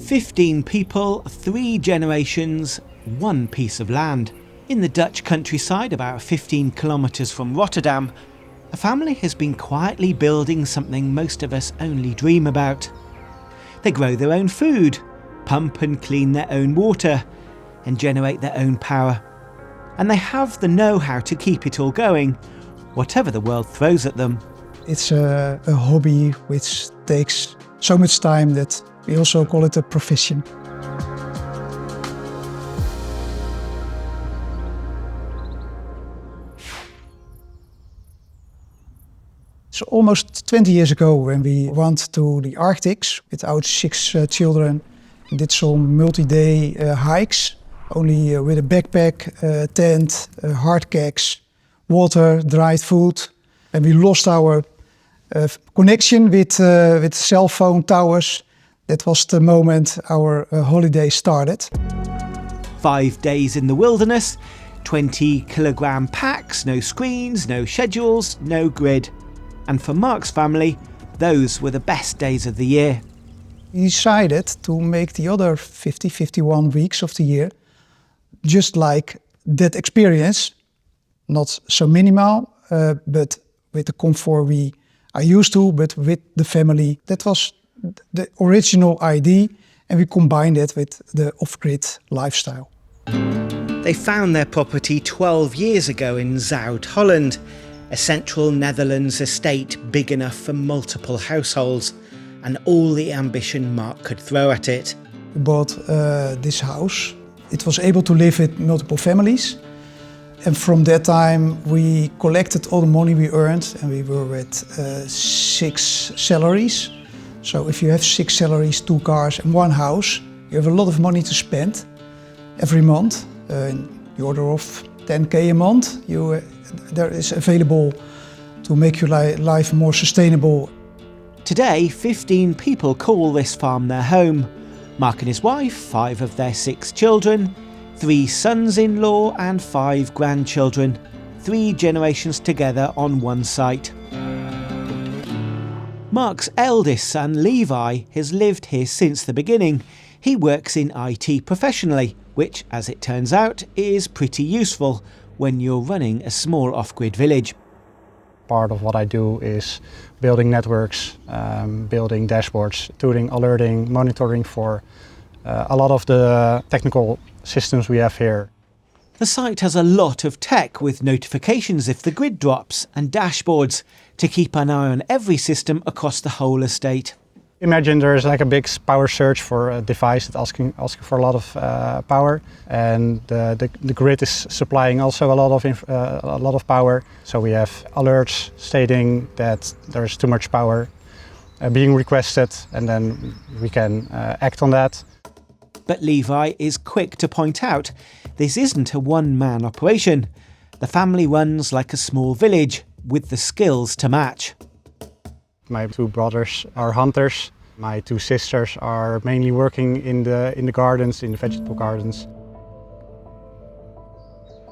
15 people, 3 generations, 1 piece of land. In the Dutch countryside, about 15 kilometres from Rotterdam, a family has been quietly building something most of us only dream about. They grow their own food, pump and clean their own water, and generate their own power. And they have the know-how to keep it all going, whatever the world throws at them. It's a hobby which takes so much time that we also call it a profession. So almost 20 years ago, when we went to the Arctics with our 6 children, we did some multi-day hikes, only with a backpack, tent, hard kacks, water, dried food. And we lost our connection with cell phone towers. That was the moment our holiday started. 5 days in the wilderness, 20-kilogram packs, no screens, no schedules, no grid. And for Mark's family, those were the best days of the year. We decided to make the other 51 weeks of the year just like that experience. Not so minimal, but with the comfort we are used to, but with the family. That was the original idea, and we combined it with the off-grid lifestyle. They found their property 12 years ago in Zuid-Holland, a central Netherlands estate big enough for multiple households, and all the ambition Mark could throw at it. We bought this house. It was able to live with multiple families. And from that time we collected all the money we earned, and we were with 6 salaries. So if you have 6 salaries, 2 cars and 1 house, you have a lot of money to spend every month. In the order of 10k a month, there is available to make your life more sustainable. Today, 15 people call this farm their home. Mark and his wife, 5 of their 6 children, 3 sons-in-law and 5 grandchildren. 3 generations together on one site. Mark's eldest son, Levi, has lived here since the beginning. He works in IT professionally, which, as it turns out, is pretty useful when you're running a small off-grid village. Part of what I do is building networks, building dashboards, doing alerting, monitoring for a lot of the technical systems we have here. The site has a lot of tech with notifications if the grid drops and dashboards to keep an eye on every system across the whole estate. Imagine there's like a big power surge for a device that's asking for a lot of power, and the grid is supplying also a lot of power. So we have alerts stating that there's too much power being requested, and then we can act on that. But Levi is quick to point out this isn't a one-man operation. The family runs like a small village with the skills to match. My 2 brothers are hunters. My 2 sisters are mainly working in the gardens, in the vegetable gardens.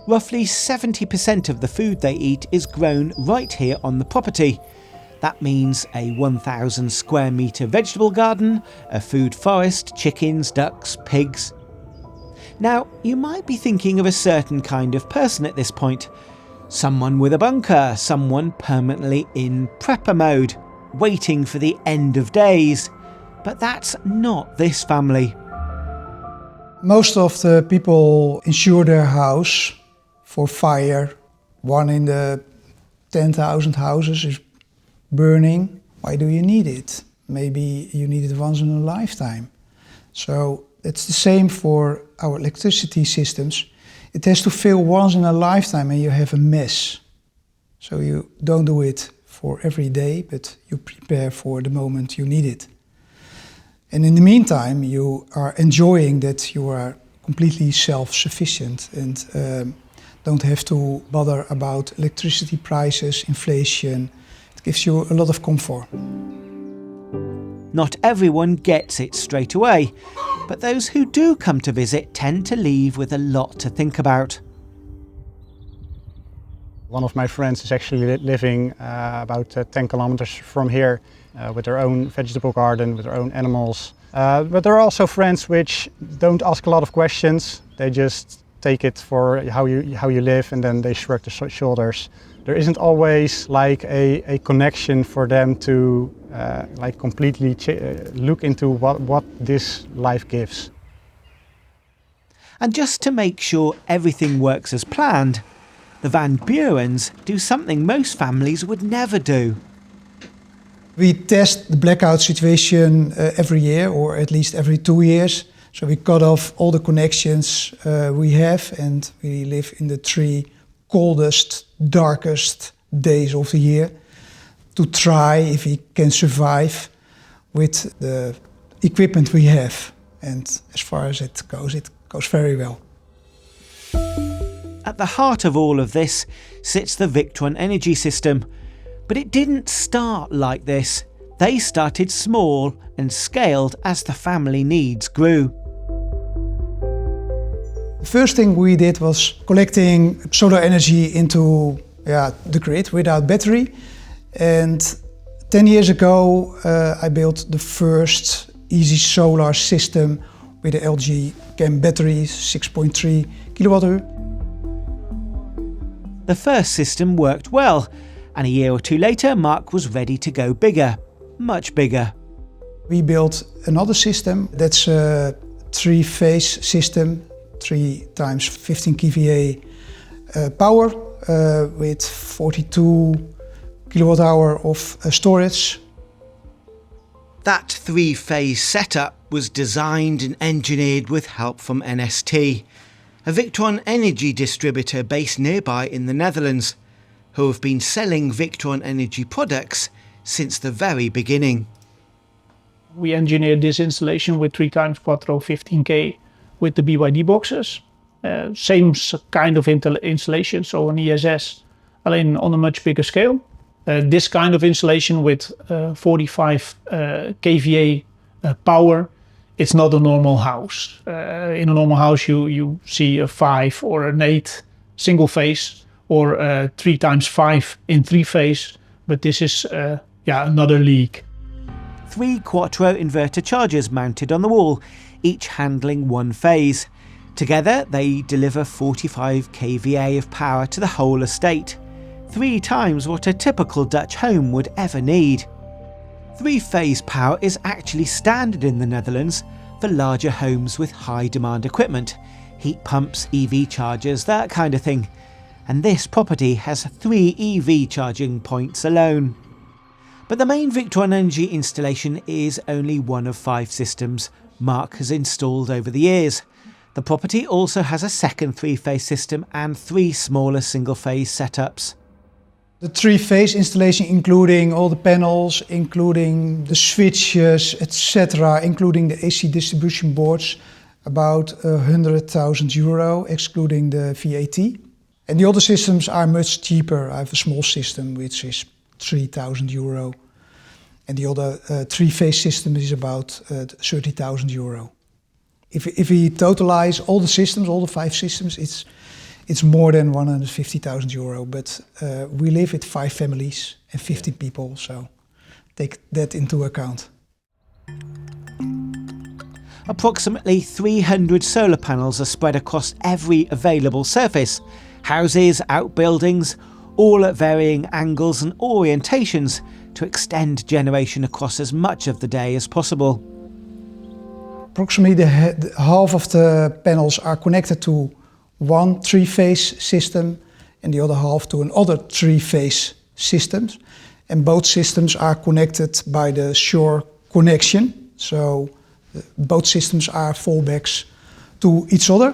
Roughly 70% of the food they eat is grown right here on the property. That means a 1,000 square metre vegetable garden, a food forest, chickens, ducks, pigs. Now, you might be thinking of a certain kind of person at this point. Someone with a bunker, someone permanently in prepper mode, waiting for the end of days. But that's not this family. Most of the people insure their house for fire. One in the 10,000 houses is burning. Why do you need it? Maybe you need it once in a lifetime. So it's the same for our electricity systems. It has to fail once in a lifetime and you have a mess. So you don't do it for every day, but you prepare for the moment you need it. And in the meantime, you are enjoying that you are completely self-sufficient and don't have to bother about electricity prices, inflation. It gives you a lot of comfort. Not everyone gets it straight away, but those who do come to visit tend to leave with a lot to think about. One of my friends is actually living about 10 kilometers from here with their own vegetable garden, with their own animals. But there are also friends which don't ask a lot of questions. They just take it for how you live, and then they shrug their shoulders. There isn't always like a connection for them to like completely look into what this life gives. And just to make sure everything works as planned, the Van Buurens do something most families would never do. We test the blackout situation every year, or at least every 2 years. So we cut off all the connections we have, and we live in the 3 coldest, darkest days of the year to try if we can survive with the equipment we have. And as far as it goes very well. At the heart of all of this sits the Victron Energy system. But it didn't start like this. They started small and scaled as the family needs grew. The first thing we did was collecting solar energy into the grid without battery. And 10 years ago I built the first EasySolar system with the LG Chem batteries, 6.3 kilowatt-hour. The first system worked well, and a year or 2 later Mark was ready to go bigger, much bigger. We built another system that's a 3-phase system, 3 times 15 kVA power with 42 kilowatt-hour of storage. That 3-phase setup was designed and engineered with help from NST, a Victron Energy distributor based nearby in the Netherlands, who have been selling Victron Energy products since the very beginning. We engineered this installation with 3 times Quattro 15K with the BYD boxes. Same kind of installation, so an ESS, alleen on a much bigger scale. This kind of installation with 45 kVA power, it's not a normal house. In a normal house you see a 5 or an 8 single phase, or 3 times 5 in 3-phase, but this is another league. 3 Quattro inverter-chargers mounted on the wall, each handling 1 phase. Together they deliver 45 kVA of power to the whole estate, 3 times what a typical Dutch home would ever need. 3-phase power is actually standard in the Netherlands for larger homes with high demand equipment, heat pumps, EV chargers, that kind of thing. And this property has 3 EV charging points alone. But the main Victron Energy installation is only one of 5 systems Mark has installed over the years. The property also has a second 3-phase system and 3 smaller single-phase setups. The 3-phase installation, including all the panels, including the switches, etc., including the AC distribution boards, about €100,000, excluding the VAT. And the other systems are much cheaper. I have a small system which is €3,000, and the other 3-phase system is about €30,000. If we totalize all the systems, all the 5 systems, it's more than €150,000. But we live with 5 families and 50 people, so take that into account. Approximately 300 solar panels are spread across every available surface. Houses, outbuildings, all at varying angles and orientations to extend generation across as much of the day as possible. Approximately half of the panels are connected to one 3-phase system and the other half to another 3-phase system. And both systems are connected by the shore connection. So both systems are fallbacks to each other.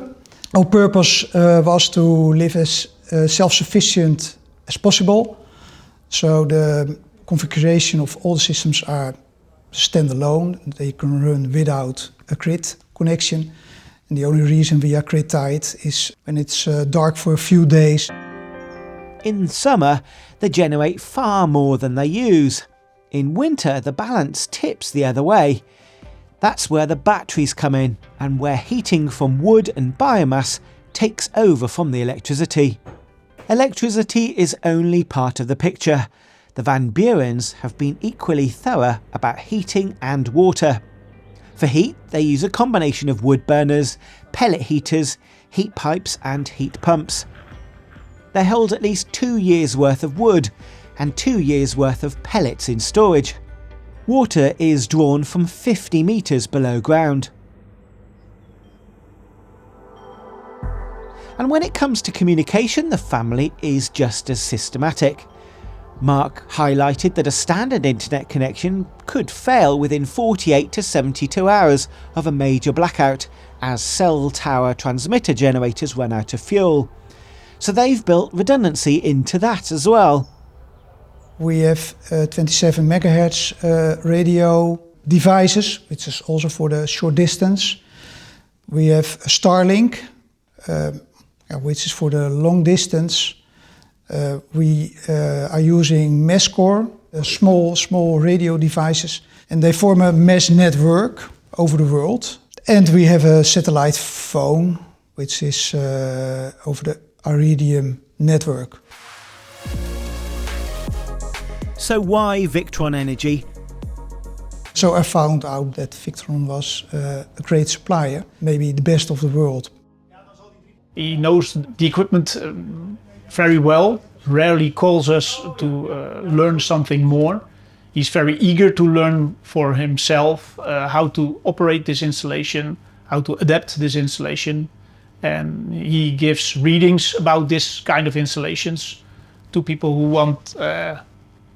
Our purpose was to live as self-sufficient as possible. So the configuration of all the systems are standalone. They can run without a grid connection. And the only reason we are grid tied is when it's dark for a few days. In summer, they generate far more than they use. In winter, the balance tips the other way. That's where the batteries come in, and where heating from wood and biomass takes over from the electricity. Electricity is only part of the picture. The Van Buurens have been equally thorough about heating and water. For heat, they use a combination of wood burners, pellet heaters, heat pipes and heat pumps. They hold at least 2 years' worth of wood and 2 years' worth of pellets in storage. Water is drawn from 50 metres below ground. And when it comes to communication, the family is just as systematic. Mark highlighted that a standard internet connection could fail within 48 to 72 hours of a major blackout as cell tower transmitter generators run out of fuel. So they've built redundancy into that as well. We have 27 megahertz radio devices, which is also for the short distance. We have Starlink, which is for the long distance. We are using MESCOR, small radio devices, and they form a mesh network over the world. And we have a satellite phone, which is over the Iridium network. So why Victron Energy? So I found out that Victron was a great supplier, maybe the best of the world. He knows the equipment very well, rarely calls us to learn something more. He's very eager to learn for himself how to operate this installation, how to adapt this installation. And he gives readings about this kind of installations to people who want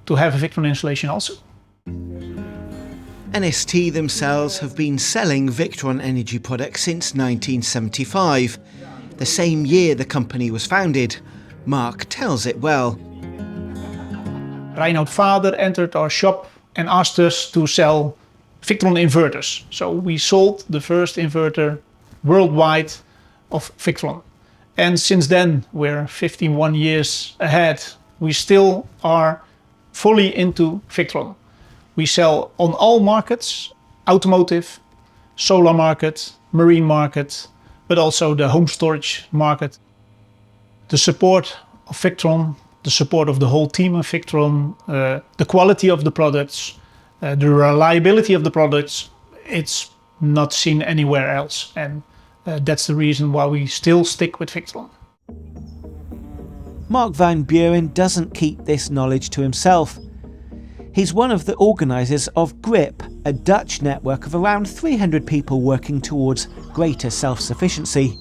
to have a Victron installation also. NST themselves have been selling Victron Energy products since 1975, the same year the company was founded. Mark tells it well. Reinoud Vader entered our shop and asked us to sell Victron inverters. So we sold the first inverter worldwide of Victron. And since then, we're 51 years ahead. We still are fully into Victron. We sell on all markets, automotive, solar market, marine market, but also the home storage market. The support of Victron, the support of the whole team of Victron, the quality of the products, the reliability of the products, it's not seen anywhere else. And that's the reason why we still stick with Victron. Mark van Buuren doesn't keep this knowledge to himself. He's one of the organisers of GRIP, a Dutch network of around 300 people working towards greater self-sufficiency.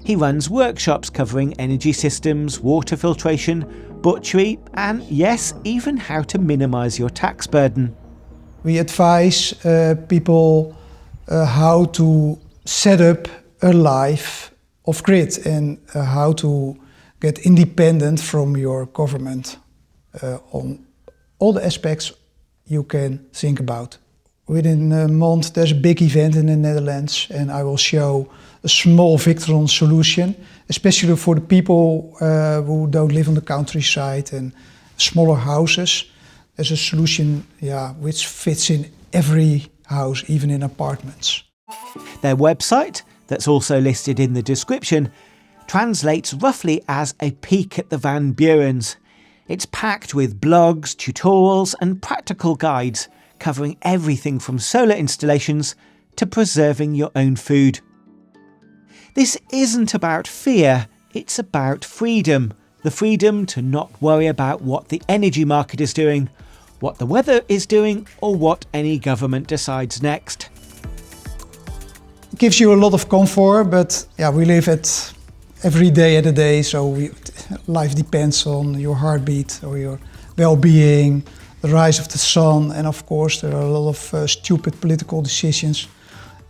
He runs workshops covering energy systems, water filtration, butchery, and yes, even how to minimise your tax burden. We advise people how to set up a life off grid and how to get independent from your government on all the aspects you can think about. Within a month there's a big event in the Netherlands and I will show a small Victron solution, especially for the people who don't live on the countryside and smaller houses. There's a solution which fits in every house, even in apartments. Their website, that's also listed in the description, translates roughly as a peek at the Van Buurens. It's packed with blogs, tutorials and practical guides covering everything from solar installations to preserving your own food. This isn't about fear, it's about freedom. The freedom to not worry about what the energy market is doing, what the weather is doing, or what any government decides next. It gives you a lot of comfort, but we live it every day at a day, so life depends on your heartbeat or your well-being, the rise of the sun, and of course there are a lot of stupid political decisions.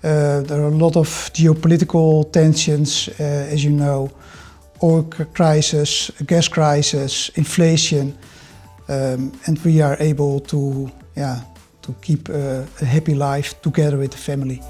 There are a lot of geopolitical tensions, as you know, oil crisis, gas crisis, inflation, and we are able to keep a happy life together with the family.